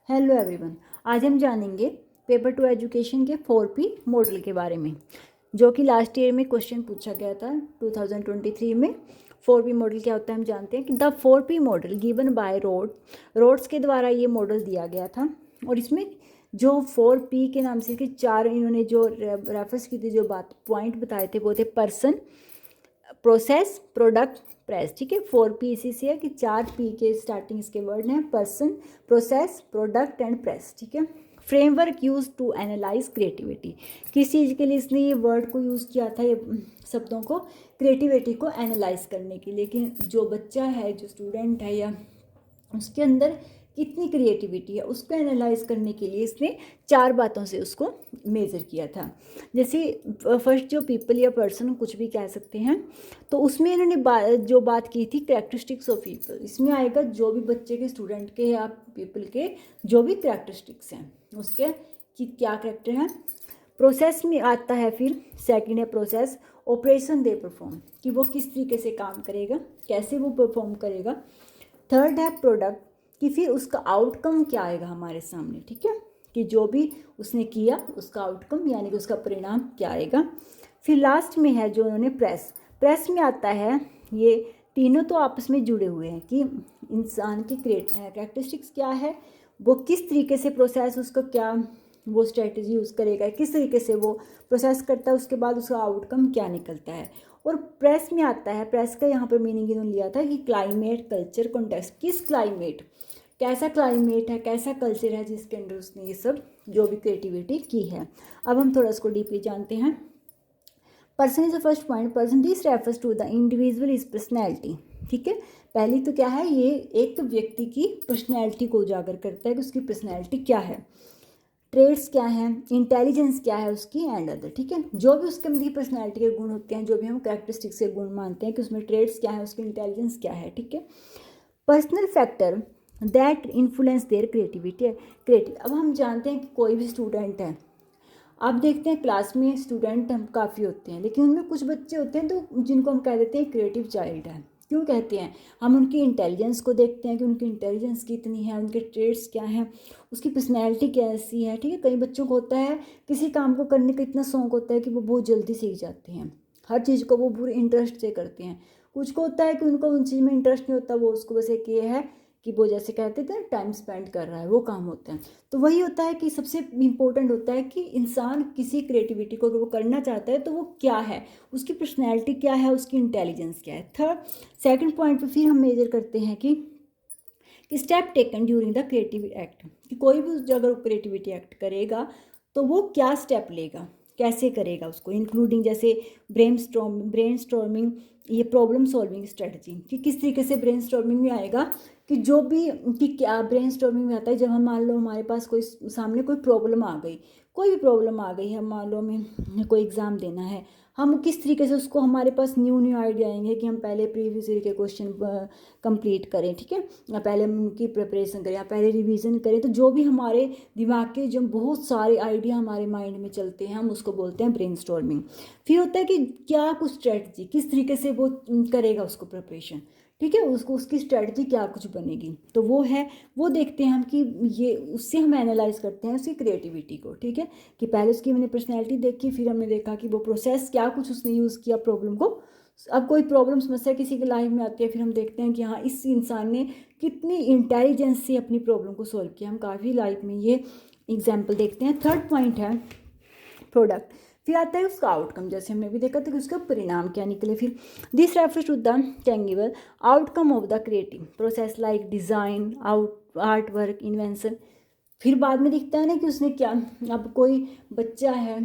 Hello everyone. आज हम जानेंगे पेपर टू एजुकेशन के 4P मॉडल के बारे में, जो कि लास्ट ईयर में क्वेश्चन पूछा गया था 2023 में। 4P मॉडल क्या होता है हम जानते हैं कि the 4P model given by Rhodes के द्वारा ये मॉडल दिया गया था। और इसमें जो 4P के नाम से कि चार इन्होंने जो रेफरेंस की थी, जो बात पॉइंट बताए थे, वो the person, process, product, press. ठीक है, 4P इसी से है कि 4P के स्टार्टिंग इसके वर्ड हैं person, process, product and press. ठीक है, framework use to analyse creativity. किस चीज़ के लिए इसने ये वर्ड को यूज़ किया था, ये शब्दों को, क्रिएटिविटी को एनालाइज करने के लिए कि जो बच्चा है, जो स्टूडेंट है, या उसके अंदर कितनी क्रिएटिविटी है, उसको एनालाइज करने के लिए इसने चार बातों से उसको मेज़र किया था। जैसे फर्स्ट जो पीपल या पर्सन कुछ भी कह सकते हैं, तो उसमें इन्होंने जो बात की थी कैरेक्टरिस्टिक्स ऑफ पीपल। इसमें आएगा जो भी बच्चे के, स्टूडेंट के या पीपल के जो भी कैरेक्टरिस्टिक्स हैं उसके कि क्या कैरेक्टर हैं। प्रोसेस में आता है, फिर सेकंड है प्रोसेस, ऑपरेशन दे परफॉर्म, कि वो किस तरीके से काम करेगा, कैसे वो परफॉर्म करेगा। थर्ड है प्रोडक्ट, कि फिर उसका आउटकम क्या आएगा हमारे सामने। ठीक है, कि जो भी उसने किया उसका आउटकम यानी कि उसका परिणाम क्या आएगा। फिर लास्ट में है जो उन्होंने प्रेस में आता है, ये तीनों तो आपस में जुड़े हुए हैं कि इंसान की कैरेक्टरिस्टिक्स क्या है, वो किस तरीके से प्रोसेस, उसका क्या वो स्ट्रेटजी यूज़ करेगा, किस तरीके से वो प्रोसेस करता है, उसके बाद उसका आउटकम क्या निकलता है। और प्रेस में आता है, प्रेस का यहाँ पर मीनिंग इन्होंने लिया था कि क्लाइमेट, कल्चर, कॉन्टेक्स्ट, किस क्लाइमेट, कैसा क्लाइमेट है, कैसा कल्चर है जिसके अंदर उसने ये सब जो भी क्रिएटिविटी की है। अब हम थोड़ा इसको डीपली जानते हैं। Person is the first point. Person this refers to the individual is personality. ठीक है, पहली तो क्या है, ये एक व्यक्ति की पर्सनैलिटी को उजागर करता है कि उसकी पर्सनैलिटी क्या है, ट्रेड्स क्या हैं, इंटेलिजेंस क्या है उसकी, एंड अदर। ठीक है, जो भी उसके अंदर पर्सनैलिटी के गुण होते हैं, जो भी हम कैरेक्टरिस्टिक्स के गुण मानते हैं कि उसमें ट्रेड्स क्या है, उसकी इंटेलिजेंस क्या है। ठीक है, personal factor that influence their creativity है। क्रिएटिव, अब हम जानते हैं कि कोई भी स्टूडेंट है, आप देखते हैं क्लास में स्टूडेंट हम काफ़ी होते हैं, लेकिन उनमें कुछ बच्चे होते हैं तो जिनको हम कह देते हैं क्रिएटिव चाइल्ड है। क्यों कहते हैं, हम उनकी इंटेलिजेंस को देखते हैं कि उनकी इंटेलिजेंस कितनी है, उनके ट्रेड्स क्या हैं, उसकी पर्सनैलिटी कैसी है। ठीक है, कई बच्चों को होता है किसी काम को करने का इतना शौक होता है कि वो बहुत जल्दी सीख जाते हैं, हर चीज़ को वो पूरे इंटरेस्ट से करते हैं। कुछ को होता है कि उनको उन चीज़ में इंटरेस्ट नहीं होता, वो उसको बस एक ये है कि वो जैसे कहते थे टाइम स्पेंड कर रहा है, वो काम होता है। तो वही होता है कि सबसे इम्पोर्टेंट होता है कि इंसान किसी क्रिएटिविटी को अगर वो करना चाहता है तो वो क्या है, उसकी पर्सनैलिटी क्या है, उसकी इंटेलिजेंस क्या है। सेकंड पॉइंट पे फिर हम मेजर करते हैं कि step taken during the creative act, कि कोई भी अगर क्रिएटिविटी एक्ट करेगा तो वो क्या स्टेप लेगा, कैसे करेगा उसको, इंक्लूडिंग जैसे ब्रेन स्टॉर्मिंग, ये प्रॉब्लम सॉल्विंग स्ट्रेटजी, कि किस तरीके से ब्रेन स्टॉर्मिंग में आएगा, कि जो भी, कि क्या ब्रेन स्टॉर्मिंग में आता है जब हम मान लो हमारे पास कोई सामने कोई प्रॉब्लम आ गई, कोई भी प्रॉब्लम आ गई है, मान लो हमें कोई एग्ज़ाम देना है, हम किस तरीके से उसको, हमारे पास न्यू आइडिया आएंगे कि हम पहले प्रीवियस ईयर के क्वेश्चन कंप्लीट करें। ठीक है, या पहले हम उनकी प्रिपरेशन करें या पहले रिवीजन करें, तो जो भी हमारे दिमाग के जो बहुत सारे आइडिया हमारे माइंड में चलते हैं हम उसको बोलते हैं ब्रेनस्टॉर्मिंग। फिर होता है कि क्या कुछ स्ट्रेटजी, किस तरीके से वो करेगा उसको प्रिपरेशन। ठीक है, उसको उसकी स्ट्रेटजी क्या कुछ बनेगी, तो वो है, वो देखते हैं हम कि ये उससे हम एनालाइज करते हैं उसकी क्रिएटिविटी को। ठीक है, कि पहले उसकी हमने पर्सनैलिटी देखी, फिर हमने देखा कि वो प्रोसेस क्या कुछ उसने यूज़ किया प्रॉब्लम को। अब कोई प्रॉब्लम समस्या किसी के लाइफ में आती है, फिर हम देखते हैं कि हाँ इस इंसान ने कितनी इंटेलिजेंस से अपनी प्रॉब्लम को सॉल्व किया। हम काफ़ी लाइफ में ये एग्जाम्पल देखते हैं। थर्ड पॉइंट है प्रोडक्ट, फिर आता है उसका आउटकम, जैसे हमने भी देखा था कि उसका परिणाम क्या निकले। फिर this refers to the tangible outcome of the creative process like design, art work, invention. फिर बाद में दिखता है ना कि उसने क्या, अब कोई बच्चा है,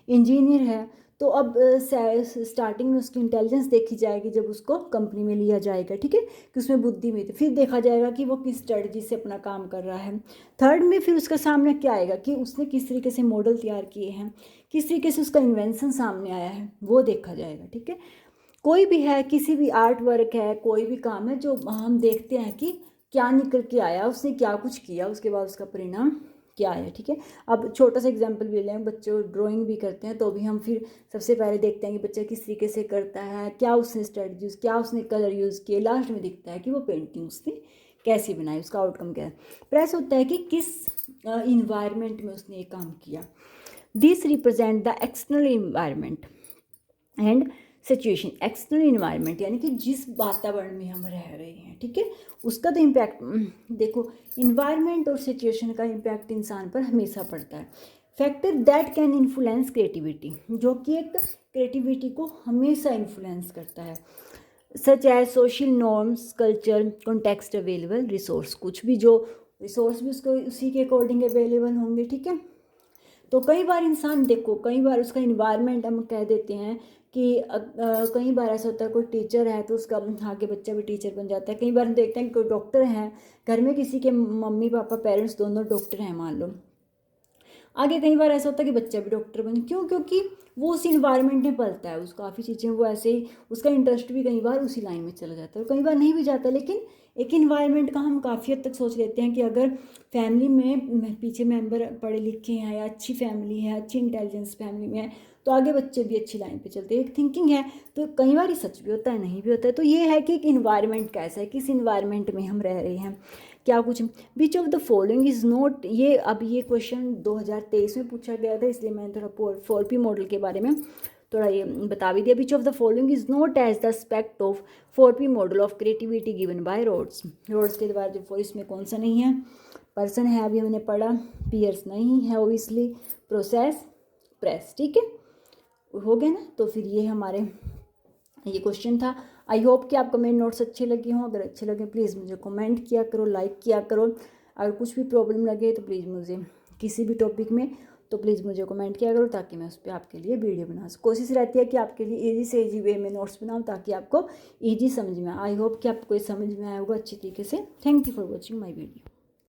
इंजीनियर है, तो अब स्टार्टिंग में उसकी इंटेलिजेंस देखी जाएगी जब उसको कंपनी में लिया जाएगा। ठीक है, कि उसमें बुद्धि में, फिर देखा जाएगा कि वो किस स्ट्रेटजी से अपना काम कर रहा है। थर्ड में फिर उसका सामने क्या आएगा कि उसने किस तरीके से मॉडल तैयार किए हैं, किस तरीके से उसका इन्वेंशन सामने आया है, वो देखा जाएगा। ठीक है, कोई भी है, किसी भी आर्ट वर्क है, कोई भी काम है जो हम देखते हैं कि क्या निकल के आया, उसने क्या कुछ किया, उसके बाद उसका परिणाम क्या है। ठीक है, अब छोटा सा एग्जांपल भी लें, बच्चे ड्राइंग भी करते हैं तो भी हम फिर सबसे पहले देखते हैं कि बच्चा किस तरीके से करता है, क्या उसने स्ट्रेटजी, क्या उसने कलर यूज़ किए, लास्ट में दिखता है कि वो पेंटिंग उसने कैसे बनाई, उसका आउटकम क्या है। प्रेस होता है कि किस इन्वायरमेंट में उसने ये काम किया। This represent the external environment and situation. External environment यानी कि जिस वातावरण में हम रह रहे हैं, ठीक है, उसका तो इम्पैक्ट देखो, इन्वायरमेंट और सिचुएशन का इम्पैक्ट इंसान पर हमेशा पड़ता है। Factor that can influence creativity, जो कि एक क्रिएटिविटी को हमेशा इन्फ्लुएंस करता है। Such as social norms, culture, context, available resource, कुछ भी जो रिसोर्स भी उसको उसी के अकॉर्डिंग अवेलेबल होंगे, ठीक है। तो कई बार इंसान देखो, कई बार उसका इन्वायरमेंट हम कह देते हैं कि कई बार ऐसा होता है कोई टीचर है तो उसका आगे बच्चा भी टीचर बन जाता है। कई बार हम देखते हैं कि कोई डॉक्टर है, घर में किसी के मम्मी पापा पेरेंट्स दोनों डॉक्टर हैं मान लो, आगे कई बार ऐसा होता है कि बच्चा भी डॉक्टर बने। क्यों? क्योंकि वो उस इन्वायरमेंट में पलता है, उसको काफ़ी चीज़ें वो ऐसे ही, उसका इंटरेस्ट भी कई बार उसी लाइन में चला जाता है और कई बार नहीं भी जाता। लेकिन एक इन्वायरमेंट का हम काफ़ी हद तक सोच लेते हैं कि अगर फैमिली में पीछे मेंबर पढ़े लिखे हैं या अच्छी फैमिली है, अच्छी इंटेलिजेंस फैमिली में है, तो आगे बच्चे भी अच्छी लाइन पे चलते हैं, एक थिंकिंग है। तो कई बार ये सच भी होता है, नहीं भी होता है। तो ये है कि एक इन्वायरमेंट कैसा है, किस इन्वायरमेंट में हम रह रहे हैं, क्या कुछ। विच of the following is not, ये अब ये क्वेश्चन 2023 में पूछा गया था, इसलिए मैंने थोड़ा 4P मॉडल के बारे में थोड़ा ये बता भी दिया। Which of the following is not as the aspect of 4P model of creativity given by Rhodes. Rhodes के बाद जो इसमें कौन सा नहीं है, पर्सन है अभी हमने पढ़ा, पियर्स नहीं है ओबियसली, प्रोसेस, प्रेस, ठीक है, हो गया ना। तो फिर ये हमारे ये क्वेश्चन था। आई होप कि आपको मेरे नोट्स अच्छे लगे हों। अगर अच्छे लगे प्लीज़ मुझे कमेंट किया करो, लाइक किया करो। अगर कुछ भी प्रॉब्लम लगे तो प्लीज़ मुझे किसी भी टॉपिक में तो प्लीज़ मुझे कमेंट किया करो, ताकि मैं उस पर आपके लिए वीडियो बना सकूँ। कोशिश रहती है कि आपके लिए ईजी से ईजी वे में नोट्स बनाऊँ, ताकि आपको ईजी समझ में आए। आई होप कि आपको ये समझ में आया होगा अच्छी तरीके से। Thank you for watching my video.